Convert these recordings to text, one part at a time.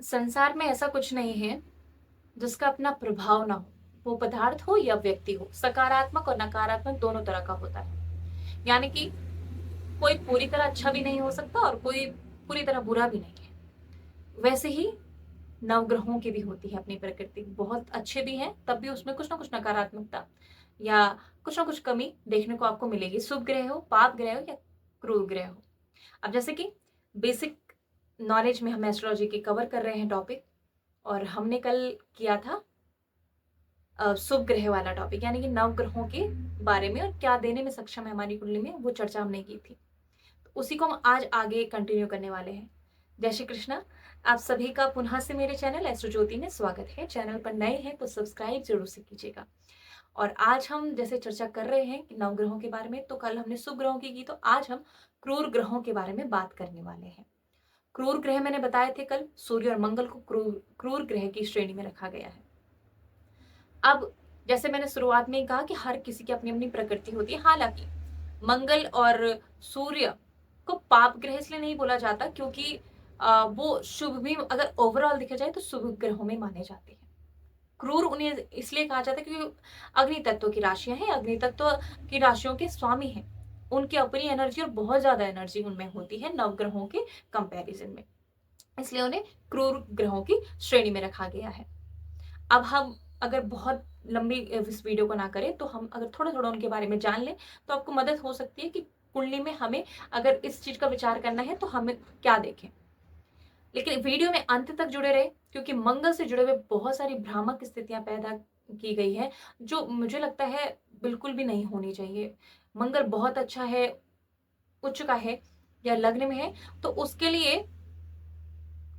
संसार में ऐसा कुछ नहीं है जिसका अपना प्रभाव ना हो। वो पदार्थ हो या व्यक्ति हो, सकारात्मक और नकारात्मक दोनों तरह का होता है। यानी कि कोई पूरी तरह अच्छा भी नहीं हो सकता और कोई पूरी तरह बुरा भी नहीं है। वैसे ही नवग्रहों की भी होती है अपनी प्रकृति। बहुत अच्छे भी हैं, तब भी उसमें कुछ ना कुछ नकारात्मकता या कुछ ना कुछ कमी देखने को आपको मिलेगी। शुभ ग्रह हो, पाप ग्रह हो या क्रूर ग्रह हो। अब जैसे कि बेसिक नॉलेज में हम एस्ट्रोलॉजी के कवर कर रहे हैं टॉपिक, और हमने कल किया था शुभ ग्रह वाला टॉपिक, यानी कि नव ग्रहों के बारे में और क्या देने में सक्षम है हमारी कुंडली में, वो चर्चा हमने की थी। तो उसी को हम आज आगे कंटिन्यू करने वाले हैं। जय श्री कृष्णा। आप सभी का पुनः से मेरे चैनल एस्ट्रो ज्योति में स्वागत है। चैनल पर नए हैं तो सब्सक्राइब जरूर से कीजिएगा। और आज हम जैसे चर्चा कर रहे हैं कि नवग्रहों के बारे में, तो कल हमने शुभ ग्रहों की तो आज हम क्रूर ग्रहों के बारे में बात करने वाले हैं। क्रूर ग्रह मैंने बताए थे कल, सूर्य और मंगल को क्रूर ग्रह की श्रेणी में रखा गया है। अब जैसे मैंने शुरुआत में ही कहा कि हर किसी की अपनी अपनी प्रकृति होती है। हालांकि मंगल और सूर्य को पाप ग्रह इसलिए नहीं बोला जाता क्योंकि वो शुभ भी, अगर ओवरऑल देखा जाए तो शुभ ग्रहों में माने जाते हैं। क्रूर उन्हें इसलिए कहा जाता है क्योंकि अग्नि तत्व की राशियां हैं, अग्नि तत्व की राशियों के स्वामी हैं। उनकी अपनी एनर्जी और बहुत ज्यादा एनर्जी उनमें होती है नवग्रहों के कंपैरिजन में, इसलिए उन्हें क्रूर ग्रहों की श्रेणी में रखा गया है। अब हम अगर बहुत लंबी इस वीडियो को ना करें, तो हम अगर थोड़ा थोड़ा उनके बारे में जान लें तो आपको मदद हो सकती है कि कुंडली में हमें अगर इस चीज का विचार करना है तो हमें क्या देखें। लेकिन वीडियो में अंत तक जुड़े रहे, क्योंकि मंगल से जुड़े हुए बहुत सारी भ्रामक स्थितियां पैदा की गई है जो मुझे लगता है बिल्कुल भी नहीं होनी चाहिए। मंगल बहुत अच्छा है, उच्च का है या लग्न में है, तो उसके लिए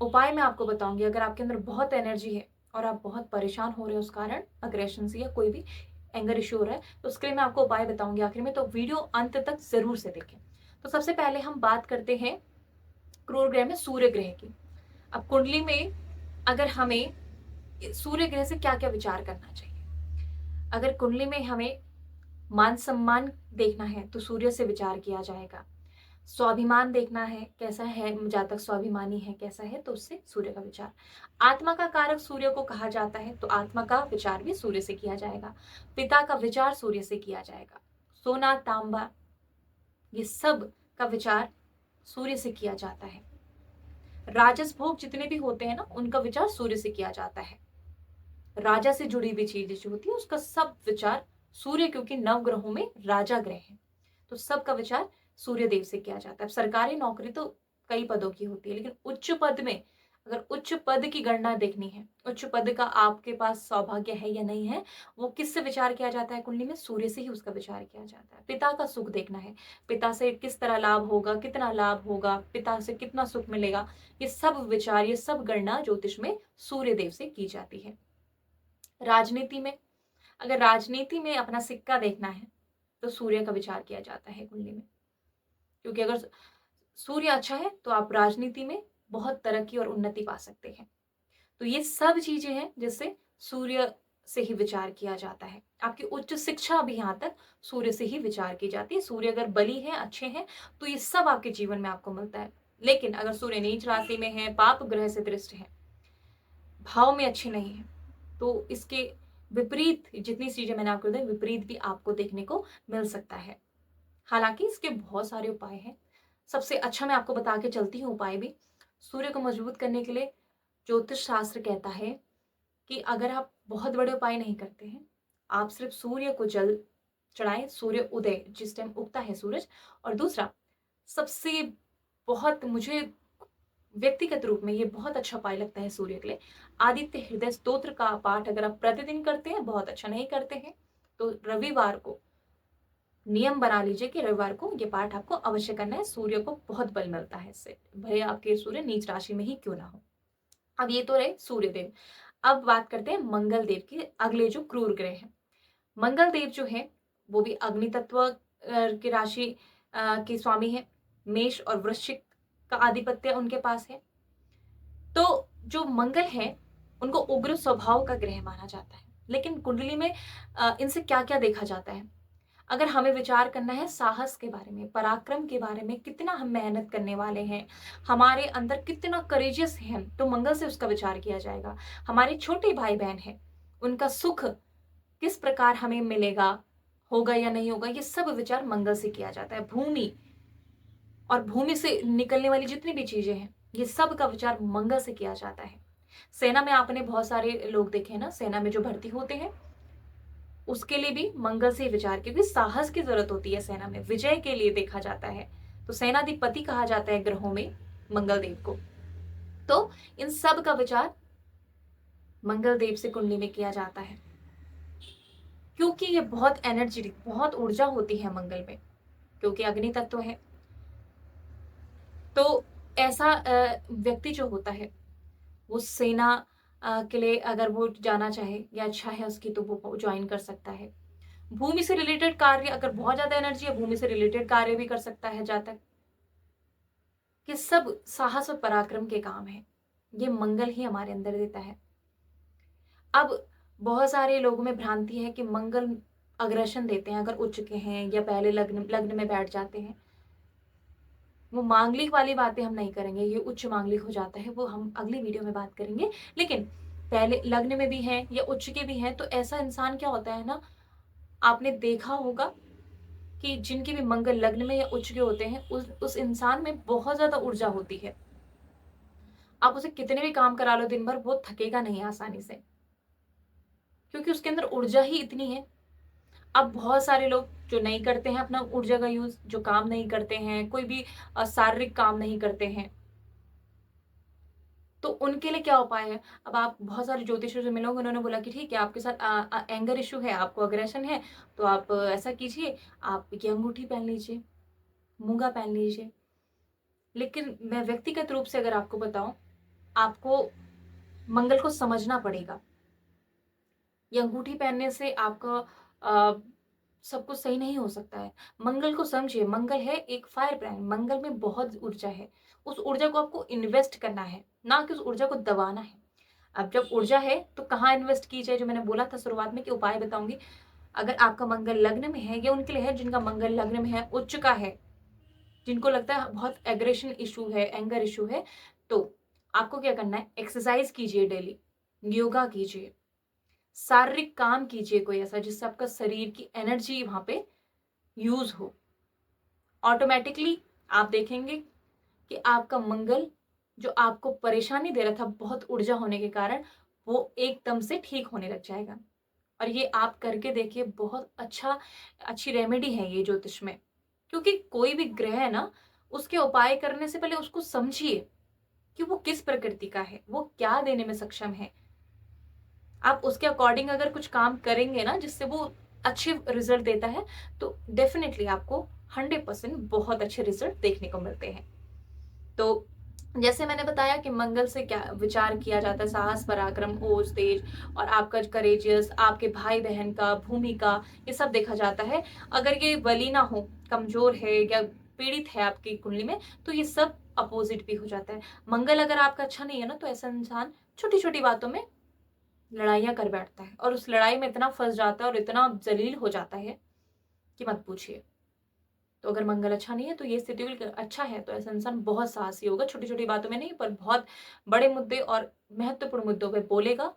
उपाय मैं आपको बताऊंगी। अगर आपके अंदर बहुत एनर्जी है और आप बहुत परेशान हो रहे हो उस कारण, अग्रेशन से या कोई भी एंगर इश्यू हो रहा है, तो उसके लिए मैं आपको उपाय बताऊंगी आखिर में, तो वीडियो अंत तक जरूर से देखें। तो सबसे पहले हम बात करते हैं क्रूर ग्रह में सूर्य ग्रह की। अब कुंडली में अगर हमें सूर्य ग्रह से क्या क्या विचार करना चाहिए, अगर कुंडली में हमें मान सम्मान देखना है तो सूर्य से विचार किया जाएगा। स्वाभिमान देखना है, कैसा है जातक, स्वाभिमानी है कैसा है, तो उससे सूर्य का विचार। आत्मा का कारक सूर्य को कहा जाता है, तो आत्मा का विचार भी सूर्य से किया जाएगा। पिता का विचार सूर्य से किया जाएगा। सोना तांबा ये सब का विचार सूर्य से किया जाता है। राजस भोग जितने भी होते हैं ना, उनका विचार सूर्य से किया जाता है। राजा से जुड़ी हुई चीजें जो होती है उसका सब विचार सूर्य, क्योंकि नव ग्रहों में राजा ग्रह है, तो सबका विचार सूर्य देव से किया जाता है। सरकारी नौकरी तो कई पदों की होती है, लेकिन उच्च पद में अगर उच्च पद की गणना देखनी है, उच्च पद का आपके पास सौभाग्य है या नहीं है, वो किससे विचार किया जाता है कुंडली में? सूर्य से ही उसका विचार किया जाता है। पिता का सुख देखना है, पिता से किस तरह लाभ होगा, कितना लाभ होगा, पिता से कितना सुख मिलेगा, ये सब विचार, ये सब गणना ज्योतिष में सूर्य देव से की जाती है। राजनीति में, अगर राजनीति में अपना सिक्का देखना है तो सूर्य का विचार किया जाता है कुंडली में, क्योंकि अगर सूर्य अच्छा है तो आप राजनीति में बहुत तरक्की और उन्नति पा सकते हैं। तो ये सब चीजें हैं जिससे सूर्य से ही विचार किया जाता है। आपकी उच्च शिक्षा भी यहाँ तक सूर्य से ही विचार की जाती है। सूर्य अगर बली है, अच्छे हैं, तो ये सब आपके जीवन में आपको मिलता है। लेकिन अगर सूर्य नीच राशि में है, पाप ग्रह से दृष्ट है, भाव में अच्छे नहीं है, तो इसके विपरीत जितनी चीजें मैंने आपको बताई, विपरीत भी आपको देखने को मिल सकता है। हालांकि इसके बहुत सारे उपाय हैं। सबसे अच्छा मैं आपको बता के चलती हूँ उपाय भी। सूर्य को मजबूत करने के लिए ज्योतिष शास्त्र कहता है कि अगर आप बहुत बड़े उपाय नहीं करते हैं, आप सिर्फ सूर्य को जल चढ़ाएं, सूर्य उदय जिस टाइम उगता है सूरज। और दूसरा, सबसे बहुत मुझे व्यक्तिगत रूप में ये बहुत अच्छा उपाय लगता है सूर्य के लिए, आदित्य हृदय स्तोत्र का पाठ अगर आप प्रतिदिन करते हैं, बहुत अच्छा, नहीं करते हैं तो रविवार को नियम बना लीजिए कि रविवार को ये पाठ आपको अवश्य करना है। सूर्य को बहुत बल मिलता है इससे, भले आपके सूर्य नीच राशि में ही क्यों ना हो। अब ये तो रहे सूर्य देव। अब बात करते हैं मंगल देव की, अगले जो क्रूर ग्रह हैं। मंगल देव जो है वो भी अग्नि तत्व की राशि के स्वामी है। मेष और वृश्चिक का आधिपत्य उनके पास है। तो जो मंगल है उनको उग्र स्वभाव का ग्रह माना जाता है। लेकिन कुंडली में इनसे क्या क्या देखा जाता है? अगर हमें विचार करना है साहस के बारे में, पराक्रम के बारे में, कितना हम मेहनत करने वाले हैं, हमारे अंदर कितना करेजियस है हम, तो मंगल से उसका विचार किया जाएगा। हमारे छोटे भाई-बहन हैं, उनका सुख किस प्रकार हमें मिलेगा, होगा या नहीं होगा, ये सब विचार मंगल से किया जाता है। भूमि और भूमि से निकलने वाली जितनी भी चीज़ें हैं, ये सब का विचार मंगल से किया जाता है। सेना में आपने बहुत सारे लोग देखे हैं ना, सेना में जो भर्ती होते हैं, उसके लिए भी मंगल से ही विचार, क्योंकि साहस की ज़रूरत होती है सेना में, विजय के लिए देखा जाता है। तो सेनाधिपति कहा जाता है ग्रहों में मंगल देव को। तो इन सब का विचार मंगल देव से कुंडली में किया जाता है, क्योंकि ये बहुत एनर्जेटिक, बहुत ऊर्जा होती है मंगल में, क्योंकि अग्नि तत्व है। तो ऐसा व्यक्ति जो होता है, वो सेना के लिए अगर वो जाना चाहे या अच्छा है उसकी, तो वो ज्वाइन कर सकता है। भूमि से रिलेटेड कार्य, अगर बहुत ज़्यादा एनर्जी है, भूमि से रिलेटेड कार्य भी कर सकता है जातक। ये सब साहस और पराक्रम के काम है, ये मंगल ही हमारे अंदर देता है। अब बहुत सारे लोगों में भ्रांति है कि मंगल अग्रेशन देते हैं अगर उच्च के हैं या पहले लग्न लग्न में बैठ जाते हैं। वो मांगलिक वाली बातें हम नहीं करेंगे, ये उच्च मांगलिक हो जाता है, वो हम अगली वीडियो में बात करेंगे। लेकिन पहले लग्न में भी हैं या उच्च के भी हैं, तो ऐसा इंसान क्या होता है ना, आपने देखा होगा कि जिनके भी मंगल लग्न में या उच्च के होते हैं, उस इंसान में बहुत ज़्यादा ऊर्जा होती है। आप उसे कितने भी काम करा लो दिन भर, वो थकेगा नहीं आसानी से, क्योंकि उसके अंदर ऊर्जा ही इतनी है। अब बहुत सारे लोग जो नहीं करते हैं अपना ऊर्जा का यूज़, जो काम नहीं करते हैं, कोई भी शारीरिक काम नहीं करते हैं, तो उनके लिए क्या उपाय है? अब आप बहुत सारे ज्योतिषियों से मिलोगे, उन्होंने बोला कि ठीक है, आपके साथ एंगर इश्यू है, आपको अग्रेशन है, तो आप ऐसा कीजिए, आप ये अंगूठी पहन लीजिए, मूंगा पहन लीजिए। लेकिन मैं व्यक्तिगत रूप से अगर आपको बताऊं, आपको मंगल को समझना पड़ेगा। ये अंगूठी पहनने से आपका अ, सब कुछ सही नहीं हो सकता है। मंगल को समझिए, मंगल है एक फायर प्लानेट, मंगल में बहुत ऊर्जा है। उस ऊर्जा को आपको इन्वेस्ट करना है, ना कि उस ऊर्जा को दबाना है। अब जब ऊर्जा है तो कहाँ इन्वेस्ट की जाए, जो मैंने बोला था शुरुआत में कि उपाय बताऊंगी। अगर आपका मंगल लग्न में है, ये उनके लिए है जिनका मंगल लग्न में है, उच्च का है, जिनको लगता है बहुत एग्रेशन इशू है, एंगर इशू है, तो आपको क्या करना है, एक्सरसाइज कीजिए डेली, योगा कीजिए, शारीरिक काम कीजिए कोई ऐसा जिससे आपका शरीर की एनर्जी वहां पे यूज हो। ऑटोमेटिकली आप देखेंगे कि आपका मंगल जो आपको परेशानी दे रहा था बहुत ऊर्जा होने के कारण, वो एकदम से ठीक होने लग जाएगा। और ये आप करके देखिए, बहुत अच्छी रेमेडी है ये ज्योतिष में। क्योंकि कोई भी ग्रह है ना, उसके उपाय करने से पहले उसको समझिए कि वो किस प्रकृति का है, वो क्या देने में सक्षम है। आप उसके अकॉर्डिंग अगर कुछ काम करेंगे ना जिससे वो अच्छे रिजल्ट देता है, तो डेफिनेटली आपको 100% बहुत अच्छे रिजल्ट देखने को मिलते हैं। तो जैसे मैंने बताया कि मंगल से क्या विचार किया जाता है, साहस, पराक्रम, ओज, तेज, और आपका करेजियस, आपके भाई बहन का, भूमि का, ये सब देखा जाता है। अगर ये बली ना हो, कमजोर है या पीड़ित है आपकी कुंडली में, तो ये सब अपोजिट भी हो जाता है। मंगल अगर आपका अच्छा नहीं है ना, तो ऐसा इंसान छोटी छोटी बातों में लड़ाइयाँ कर बैठता है, और उस लड़ाई में इतना फँस जाता है और इतना ज़लील हो जाता है कि मत पूछिए। तो अगर मंगल अच्छा नहीं है, तो ये स्थिति बिल्कुल अच्छा है, तो ऐसा इंसान बहुत साहसी होगा, छोटी-छोटी बातों में नहीं, पर बहुत बड़े मुद्दे और महत्वपूर्ण मुद्दों पे बोलेगा,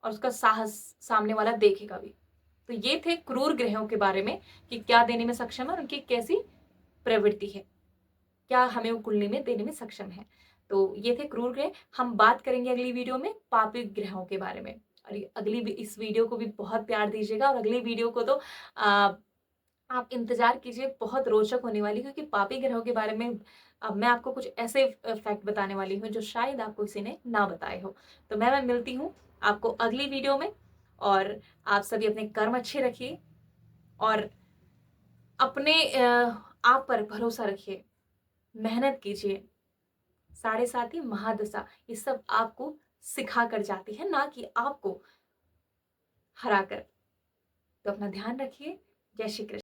और उसका साहस सामने वाला देखेगा भी। तो ये थे क्रूर ग्रहों के बारे में कि क्या देने में सक्षम है और उनकी कैसी प्रवृत्ति है, क्या हमें वो कुंडली में देने में सक्षम है। तो ये थे क्रूर ग्रह। हम बात करेंगे अगली वीडियो में पापी ग्रहों के बारे में। और इस वीडियो को भी बहुत प्यार दीजिएगा, और अगली वीडियो को तो आप इंतजार कीजिए, बहुत रोचक होने वाली है, क्योंकि पापी ग्रहों के बारे में अब मैं आपको कुछ ऐसे फैक्ट बताने वाली हूँ जो शायद आपको किसी ने ना बताए हो। तो मैं मिलती हूँ आपको अगली वीडियो में, और आप सभी अपने कर्म अच्छे रखिए और अपने आप पर भरोसा रखिए, मेहनत कीजिए। साढ़े साथी महादशा ये सब आपको सिखा कर जाती है, ना कि आपको हरा कर। तो अपना ध्यान रखिए। जय श्री कृष्ण।